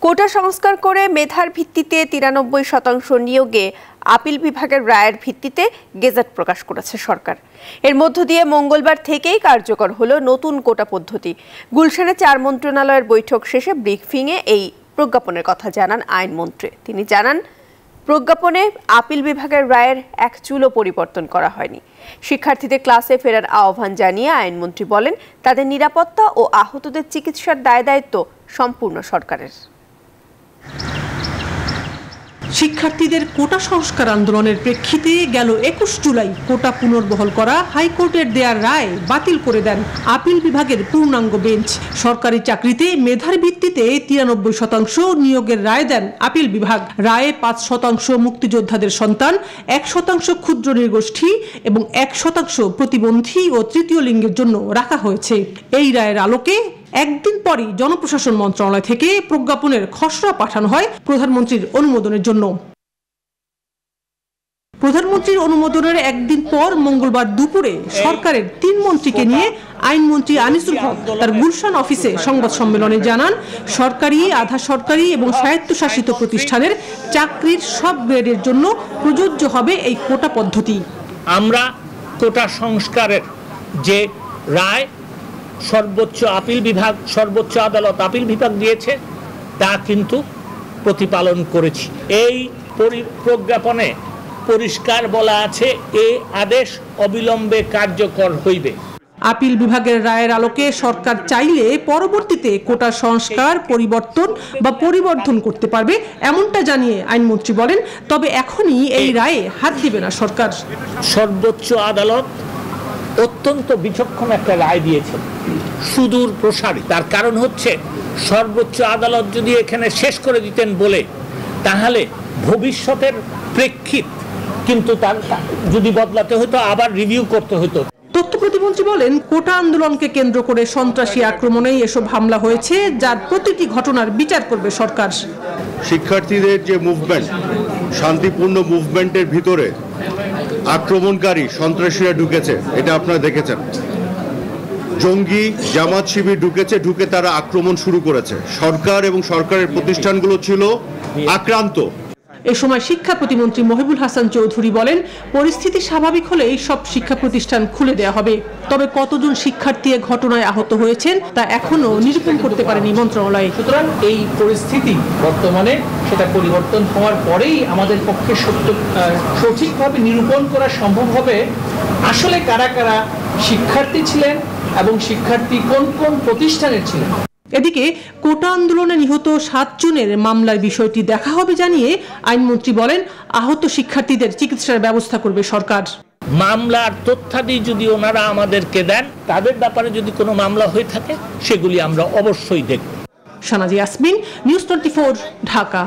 কোটা সংস্কার করে মেধার ভিত্তিতে 93% নিয়োগে আপিল বিভাগের রায়ের ভিত্তিতে গেজেট প্রকাশ করেছে সরকার। এর মধ্য দিয়ে মঙ্গলবার থেকেই কার্যকর হলো নতুন কোটা পদ্ধতি। গুলশানে 4 মন্ত্রণালয়ের বৈঠক শেষে ব্রিফিংয়ে এই প্রজ্ঞাপনের কথা জানান আইনমন্ত্রী। তিনি জানান, প্রজ্ঞাপনে আপিল বিভাগের রায়ের এক চুলও পরিবর্তন করা হয়নি। শিক্ষার্থীদের ক্লাসে ফেরার আহ্বান জানিয়ে আইনমন্ত্রী বলেন, তাদের নিরাপত্তা ও আহতদের চিকিৎসার দায়-দায়িত্ব সম্পূর্ণ সরকারের। শিক্ষার্থীদের কোটা সংস্কার আন্দোলনের প্রেক্ষিতে গেল 21 জুলাই কোটা পুনর্বহাল করা হাইকোর্টের দেয়ার রায় বাতিল করে দেন আপিল বিভাগের পূর্ণাঙ্গ বেঞ্চ। সরকারি চাকরিতে মেধার ভিত্তিতে 93% নিয়োগের রায় দেন আপিল বিভাগ। রায়ে 5% মুক্তিযোদ্ধাদের সন্তান, 1% ক্ষুদ্র নৃগোষ্ঠী এবং 1% প্রতিবন্ধী ও তৃতীয় লিঙ্গের জন্য রাখা হয়েছে। এই রায়ের আলোকে একদিন পরই জনপ্রশাসন মন্ত্রণালয় থেকে প্রজ্ঞাপনের খসড়া পাঠানো হয় প্রধানমন্ত্রীর অনুমোদনের জন্য। প্রধানমন্ত্রীর অনুমোদনের একদিন পর মঙ্গলবার দুপুরে সরকারের 3 মন্ত্রীকে নিয়ে আইনমন্ত্রী আনিসুল হক তার গুলশান অফিসে সংবাদ সম্মেলনে জানান, সরকারি, আধা সরকারি এবং স্বায়ত্তশাসিত প্রতিষ্ঠানের চাকরির সব গ্রেডের জন্য প্রযোজ্য হবে এই কোটা পদ্ধতি। আমরা কোটা সংস্কারের যে রায় সর্বোচ্চ আপিল বিভাগ, সর্বোচ্চ আদালত আপিল বিভাগ দিয়েছে তা কিন্তু প্রতিপালন করেছি। এই প্রজ্ঞাপনে পরিষ্কার বলা আছে, এই আদেশ অবিলম্বে কার্যকর হইবে। আপিল বিভাগের রায়ের আলোকে সরকার চাইলে পরবর্তীতে কোটা সংস্কার, পরিবর্তন বা পরিবর্ধন করতে পারবে, এমনটা জানিয়ে আইনমন্ত্রী বলেন, তবে এখনই এই রায়ে হাত দিবে না সরকার। সর্বোচ্চ আদালত অত্যন্ত বিচক্ষণ একটা রায় দিয়েছে, সুদূর প্রসারী। তার কারণ হচ্ছে, সর্বোচ্চ আদালত যদি এখানে শেষ করে দিতেন বলে, তাহলে ভবিষ্যতের প্রেক্ষিত কিন্তু তার যদি বদলাতে হতো, আবার রিভিউ করতে হতো। তথ্য প্রতিমন্ত্রী বলেন, কোটা আন্দোলনকে কেন্দ্র করে সন্ত্রাসী আক্রমণেই এসব হামলা হয়েছে, যার প্রতিটি ঘটনার বিচার করবে সরকার। শিক্ষার্থীদের যে মুভমেন্ট, শান্তিপূর্ণ মুভমেন্টের ভিতরে আক্রমণকারী সন্ত্রাসীরা ঢুকেছে, এটা আপনারা দেখেছেন। জঙ্গি জামাত শিবির ঢুকে তারা আক্রমণ শুরু করেছে। সরকার এবং সরকারের প্রতিষ্ঠানগুলো ছিল আক্রান্ত। এ সময় শিক্ষা প্রতিমন্ত্রী মহিবুল হাসান চৌধুরী বলেন, পরিস্থিতি স্বাভাবিক হলে সব শিক্ষা প্রতিষ্ঠান খুলে দেওয়া হবে। তবে কতজন শিক্ষার্থী এ ঘটনায় আহত হয়েছেন তা এখনো নিরূপণ করতে পারেনি মন্ত্রণালয়। সুতরাং এই পরিস্থিতি বর্তমানে সেটা পরিবর্তন হওয়ার পরেই আমাদের পক্ষে সঠিকভাবে নিরূপণ করা সম্ভব হবে আসলে কারা কারা শিক্ষার্থী ছিলেন এবং শিক্ষার্থী কোন কোন প্রতিষ্ঠানের ছিলেন। এদিকে কোটা আন্দোলনে নিহত 7 জনের মামলার বিষয়টি দেখা হবে জানিয়ে আইনমন্ত্রী বলেন, আহত শিক্ষার্থীদের চিকিৎসার ব্যবস্থা করবে সরকার। মামলার তথ্যাদি যদি ওনারা আমাদেরকে দেন, তাদের ব্যাপারে যদি কোনো মামলা হয়ে থাকে, সেগুলি আমরা অবশ্যই দেখব। শানাজি ইয়াসমিন, নিউজ 24, ঢাকা।